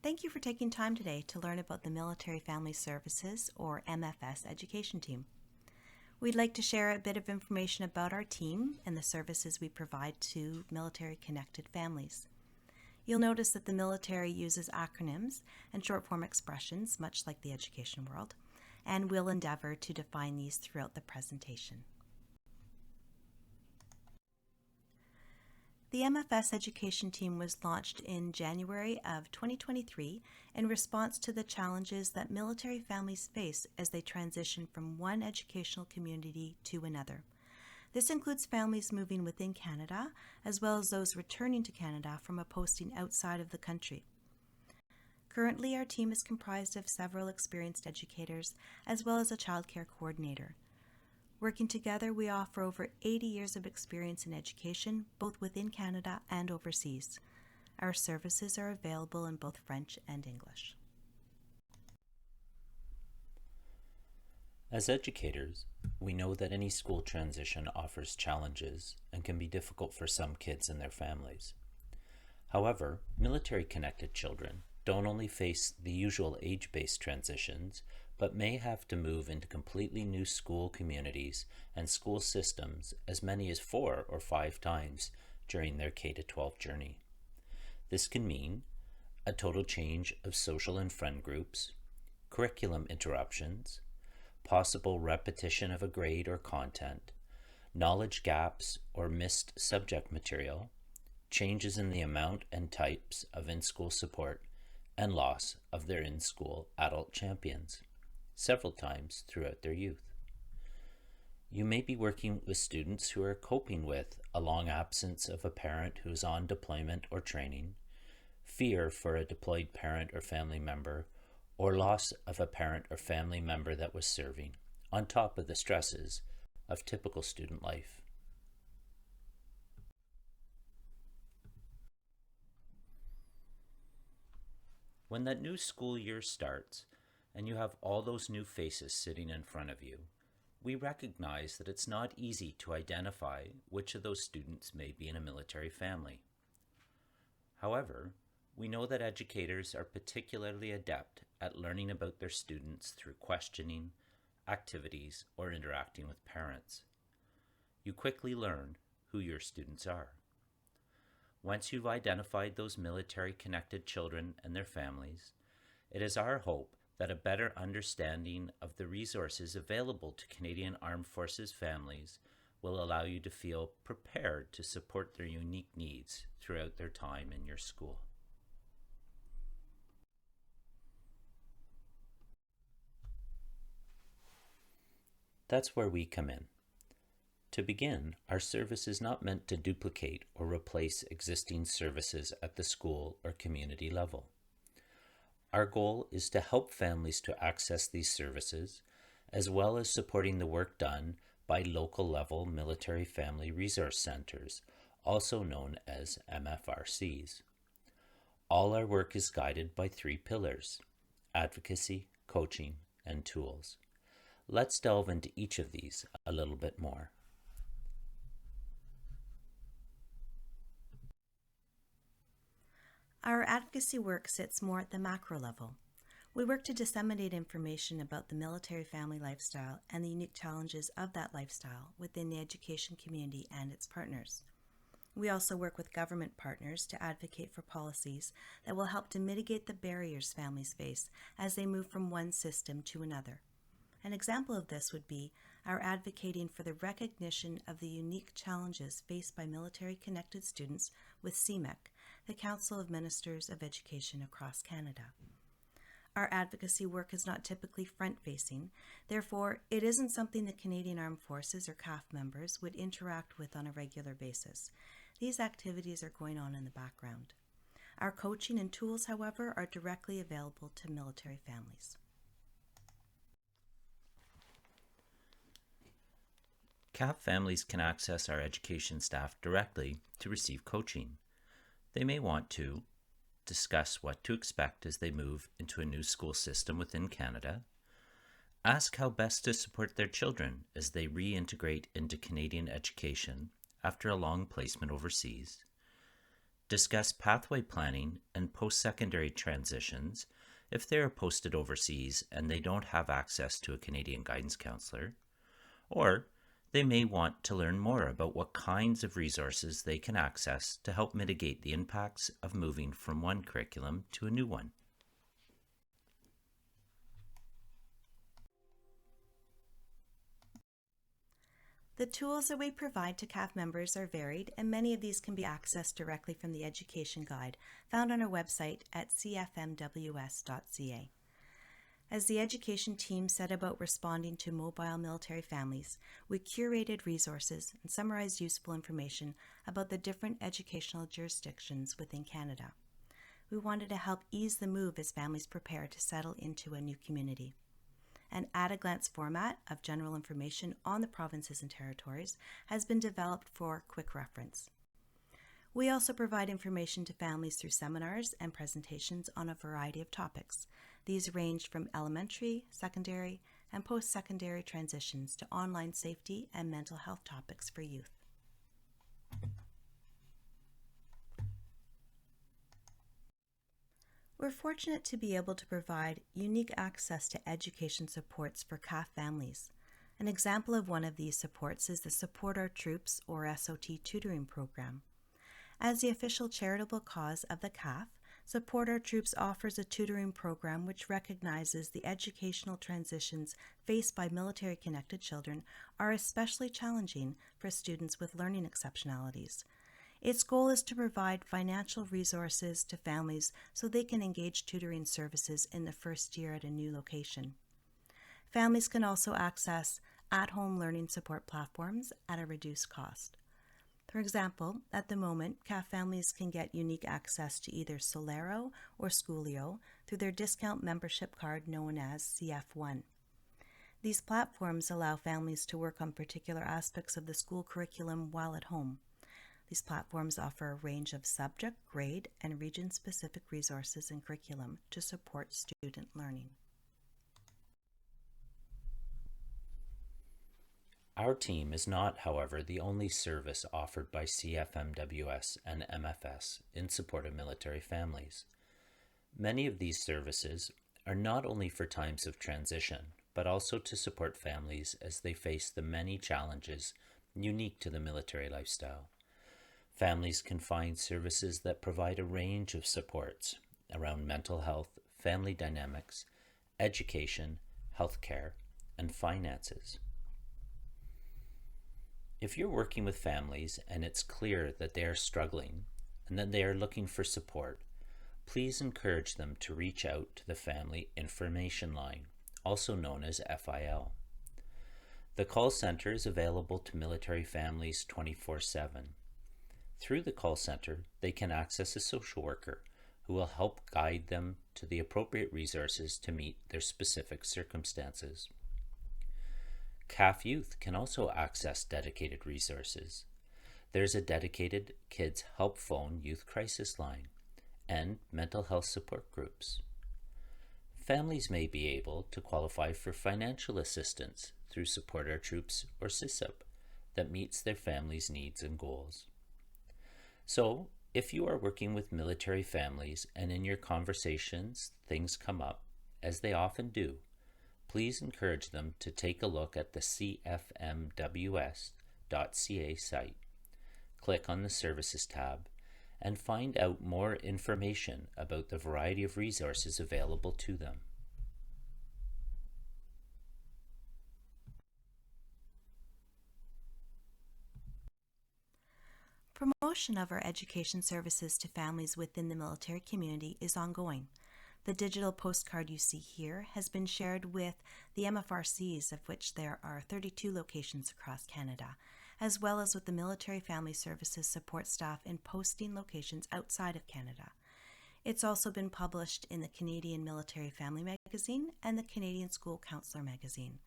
Thank you for taking time today to learn about the Military Family Services, or MFS, education team. We'd like to share a bit of information about our team and the services we provide to military-connected families. You'll notice that the military uses acronyms and short-form expressions, much like the education world, and we'll endeavor to define these throughout the presentation. The MFS education team was launched in January of 2023 in response to the challenges that military families face as they transition from one educational community to another. This includes families moving within Canada, as well as those returning to Canada from a posting outside of the country. Currently, our team is comprised of several experienced educators, as well as a childcare coordinator. Working together, we offer over 80 years of experience in education, both within Canada and overseas. Our services are available in both French and English. As educators, we know that any school transition offers challenges and can be difficult for some kids and their families. However, military-connected children don't only face the usual age-based transitions, but may have to move into completely new school communities and school systems as many as 4 or 5 times during their K-12 journey. This can mean a total change of social and friend groups, curriculum interruptions, possible repetition of a grade or content, knowledge gaps or missed subject material, changes in the amount and types of in-school support, and loss of their in-school adult champions several times throughout their youth. You may be working with students who are coping with a long absence of a parent who is on deployment or training, fear for a deployed parent or family member, or loss of a parent or family member that was serving, on top of the stresses of typical student life. When that new school year starts, and you have all those new faces sitting in front of you, we recognize that it's not easy to identify which of those students may be in a military family. However, we know that educators are particularly adept at learning about their students through questioning, activities, or interacting with parents. You quickly learn who your students are. Once you've identified those military-connected children and their families, it is our hope that a better understanding of the resources available to Canadian Armed Forces families will allow you to feel prepared to support their unique needs throughout their time in your school. That's where we come in. To begin, our service is not meant to duplicate or replace existing services at the school or community level. Our goal is to help families to access these services, as well as supporting the work done by local level military family resource centers, also known as MFRCs. All our work is guided by 3 pillars: advocacy, coaching, and tools. Let's delve into each of these a little bit more. Our advocacy work sits more at the macro level. We work to disseminate information about the military family lifestyle and the unique challenges of that lifestyle within the education community and its partners. We also work with government partners to advocate for policies that will help to mitigate the barriers families face as they move from one system to another. An example of this would be our advocating for the recognition of the unique challenges faced by military-connected students with CMEC, the Council of Ministers of Education across Canada. Our advocacy work is not typically front-facing, therefore it isn't something the Canadian Armed Forces or CAF members would interact with on a regular basis. These activities are going on in the background. Our coaching and tools, however, are directly available to military families. CAF families can access our education staff directly to receive coaching. They may want to discuss what to expect as they move into a new school system within Canada, ask how best to support their children as they reintegrate into Canadian education after a long placement overseas, discuss pathway planning and post-secondary transitions if they are posted overseas and they don't have access to a Canadian guidance counselor, or they may want to learn more about what kinds of resources they can access to help mitigate the impacts of moving from one curriculum to a new one. The tools that we provide to CAF members are varied, and many of these can be accessed directly from the Education Guide found on our website at cfmws.ca. As the education team set about responding to mobile military families, we curated resources and summarized useful information about the different educational jurisdictions within Canada. We wanted to help ease the move as families prepare to settle into a new community. An at-a-glance format of general information on the provinces and territories has been developed for quick reference. We also provide information to families through seminars and presentations on a variety of topics. These range from elementary, secondary, and post-secondary transitions to online safety and mental health topics for youth. We're fortunate to be able to provide unique access to education supports for CAF families. An example of one of these supports is the Support Our Troops, or SOT, tutoring program. As the official charitable cause of the CAF, Support Our Troops offers a tutoring program which recognizes the educational transitions faced by military-connected children are especially challenging for students with learning exceptionalities. Its goal is to provide financial resources to families so they can engage tutoring services in the first year at a new location. Families can also access at-home learning support platforms at a reduced cost. For example, at the moment, CAF families can get unique access to either Solero or Schoolio through their discount membership card known as CF1. These platforms allow families to work on particular aspects of the school curriculum while at home. These platforms offer a range of subject, grade, and region-specific resources and curriculum to support student learning. Our team is not, however, the only service offered by CFMWS and MFS in support of military families. Many of these services are not only for times of transition, but also to support families as they face the many challenges unique to the military lifestyle. Families can find services that provide a range of supports around mental health, family dynamics, education, healthcare, and finances. If you're working with families and it's clear that they are struggling and that they are looking for support, please encourage them to reach out to the Family Information Line, also known as FIL. The call center is available to military families 24/7. Through the call center, they can access a social worker who will help guide them to the appropriate resources to meet their specific circumstances. CAF Youth can also access dedicated resources. There's a dedicated Kids Help Phone Youth Crisis Line and mental health support groups. Families may be able to qualify for financial assistance through Support Our Troops or SISUP that meets their family's needs and goals. So, if you are working with military families and in your conversations things come up, as they often do, please encourage them to take a look at the cfmws.ca site. Click on the Services tab and find out more information about the variety of resources available to them. Promotion of our education services to families within the military community is ongoing. The digital postcard you see here has been shared with the MFRCs, of which there are 32 locations across Canada, as well as with the Military Family Services support staff in posting locations outside of Canada. It's also been published in the Canadian Military Family Magazine and the Canadian School Counselor Magazine.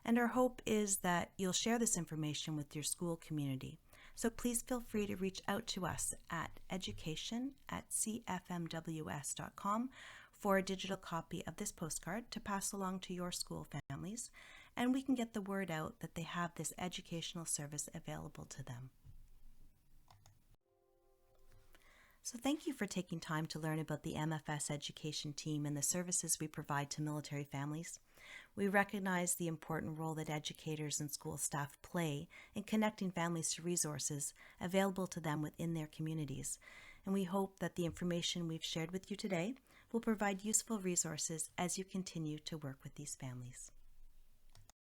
And our hope is that you'll share this information with your school community. So please feel free to reach out to us at education@cfmws.com for a digital copy of this postcard to pass along to your school families, and we can get the word out that they have this educational service available to them. So thank you for taking time to learn about the MFS education team and the services we provide to military families. We recognize the important role that educators and school staff play in connecting families to resources available to them within their communities, and we hope that the information we've shared with you today will provide useful resources as you continue to work with these families.